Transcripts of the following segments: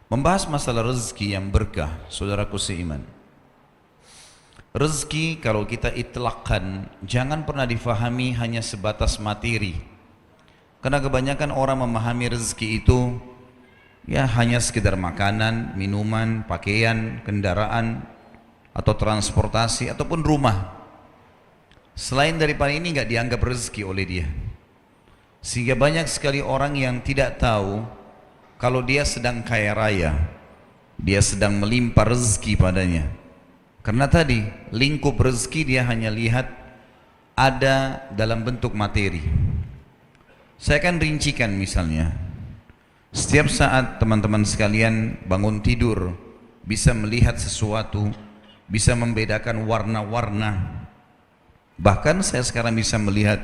Membahas masalah rezeki yang berkah, saudaraku seiman. Rezeki kalau kita itlakkan, jangan pernah difahami hanya sebatas materi. Karena kebanyakan orang memahami rezeki itu ya hanya sekedar makanan, minuman, pakaian, kendaraan, atau transportasi, ataupun rumah. Selain daripada ini nggak dianggap rezeki oleh dia. Sehingga banyak sekali orang yang tidak tahu kalau dia sedang kaya raya, dia sedang melimpah rezeki padanya. Karena tadi lingkup rezeki dia hanya lihat ada dalam bentuk materi. Saya akan rincikan misalnya, setiap saat teman-teman sekalian bangun tidur bisa melihat sesuatu, bisa membedakan warna-warna. Bahkan saya sekarang bisa melihat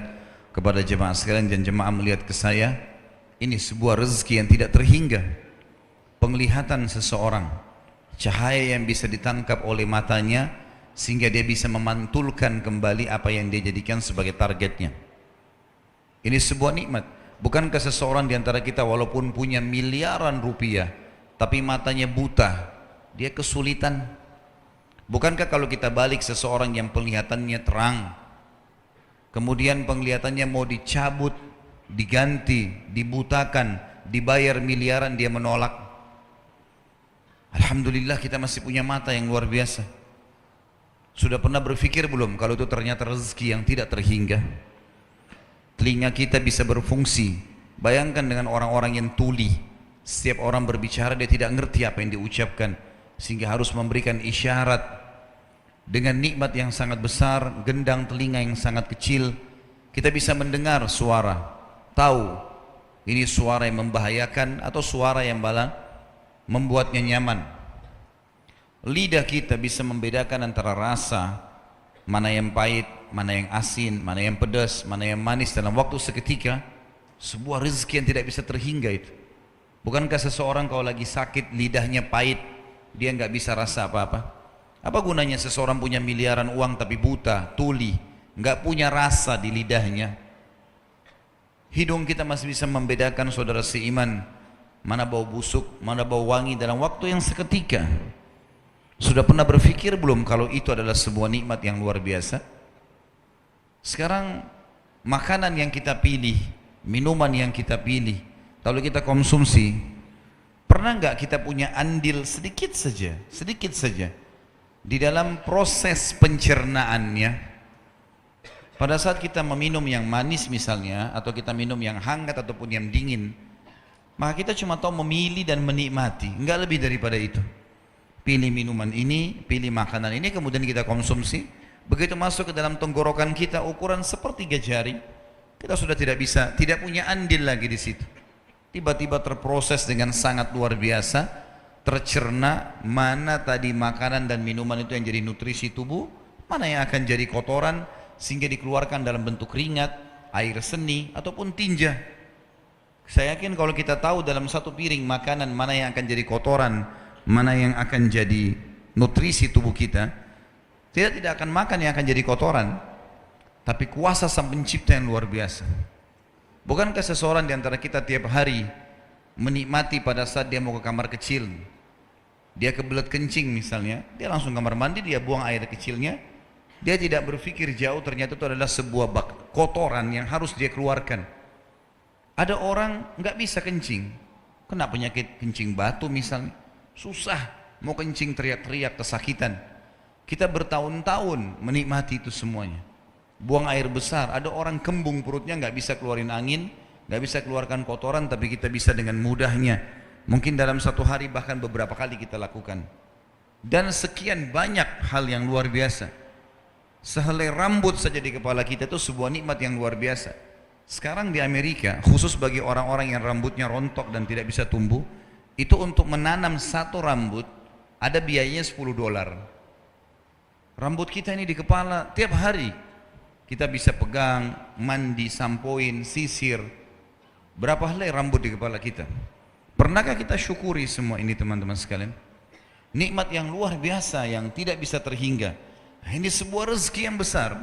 kepada jemaah sekalian dan jemaah melihat ke saya, ini sebuah rezeki yang tidak terhingga. Penglihatan seseorang, cahaya yang bisa ditangkap oleh matanya sehingga dia bisa memantulkan kembali apa yang dia jadikan sebagai targetnya. Ini sebuah nikmat. Bukankah seseorang di antara kita walaupun punya miliaran rupiah tapi matanya buta, dia kesulitan? Bukankah kalau kita balik seseorang yang penglihatannya terang, kemudian penglihatannya mau dicabut, diganti, dibutakan, dibayar miliaran, dia menolak? Alhamdulillah kita masih punya mata yang luar biasa. Sudah pernah berpikir belum kalau itu ternyata rezeki yang tidak terhingga? Telinga kita bisa berfungsi. Bayangkan dengan orang-orang yang tuli, setiap orang berbicara dia tidak ngerti apa yang diucapkan, sehingga harus memberikan isyarat. Dengan nikmat yang sangat besar, gendang telinga yang sangat kecil, kita bisa mendengar suara, tahu ini suara yang membahayakan atau suara yang membuatnya nyaman. Lidah kita bisa membedakan antara rasa, mana yang pahit, mana yang asin, mana yang pedas, mana yang manis dalam waktu seketika. Sebuah rezeki yang tidak bisa terhingga itu. Bukankah seseorang kalau lagi sakit lidahnya pahit, dia nggak bisa rasa apa-apa? Apa gunanya seseorang punya miliaran uang tapi buta, tuli, nggak punya rasa di lidahnya? Hidung kita masih bisa membedakan, saudara seiman, mana bau busuk, mana bau wangi dalam waktu yang seketika. Sudah pernah berpikir belum kalau itu adalah sebuah nikmat yang luar biasa? Sekarang makanan yang kita pilih, minuman yang kita pilih, kalau kita konsumsi, pernah nggak kita punya andil sedikit saja di dalam proses pencernaannya? Pada saat kita meminum yang manis misalnya, atau kita minum yang hangat ataupun yang dingin, maka kita cuma tahu memilih dan menikmati, nggak lebih daripada itu. Pilih minuman ini, pilih makanan ini, kemudian kita konsumsi. Begitu masuk ke dalam tenggorokan kita ukuran sepertiga jari, kita sudah tidak punya andil lagi di situ. Tiba-tiba terproses dengan sangat luar biasa, tercerna mana tadi makanan dan minuman itu yang jadi nutrisi tubuh, mana yang akan jadi kotoran sehingga dikeluarkan dalam bentuk keringat, air seni ataupun tinja. Saya yakin kalau kita tahu dalam satu piring makanan mana yang akan jadi kotoran, mana yang akan jadi nutrisi tubuh kita, tidak akan makan yang akan jadi kotoran. Tapi kuasa Sang Pencipta yang luar biasa. Bukankah seseorang di antara kita tiap hari menikmati pada saat dia mau ke kamar kecil, dia kebelet kencing misalnya, dia langsung kamar mandi, dia buang air kecilnya, dia tidak berpikir jauh, ternyata itu adalah sebuah kotoran yang harus dia keluarkan. Ada orang nggak bisa kencing, kena penyakit kencing batu misalnya, susah mau kencing, teriak-teriak kesakitan. Kita bertahun-tahun menikmati itu semuanya. Buang air besar, ada orang kembung perutnya nggak bisa keluarin angin, nggak bisa keluarkan kotoran, tapi kita bisa dengan mudahnya. Mungkin dalam satu hari bahkan beberapa kali kita lakukan. Dan sekian banyak hal yang luar biasa. Sehelai rambut saja di kepala kita itu sebuah nikmat yang luar biasa. Sekarang di Amerika, khusus bagi orang-orang yang rambutnya rontok dan tidak bisa tumbuh, itu untuk menanam satu rambut ada biayanya $10. Rambut kita ini di kepala tiap hari kita bisa pegang, mandi, sampoin, sisir. Berapa helai rambut di kepala kita? Pernahkah kita syukuri semua ini teman-teman sekalian? Nikmat yang luar biasa yang tidak bisa terhingga. Ini sebuah rezeki yang besar.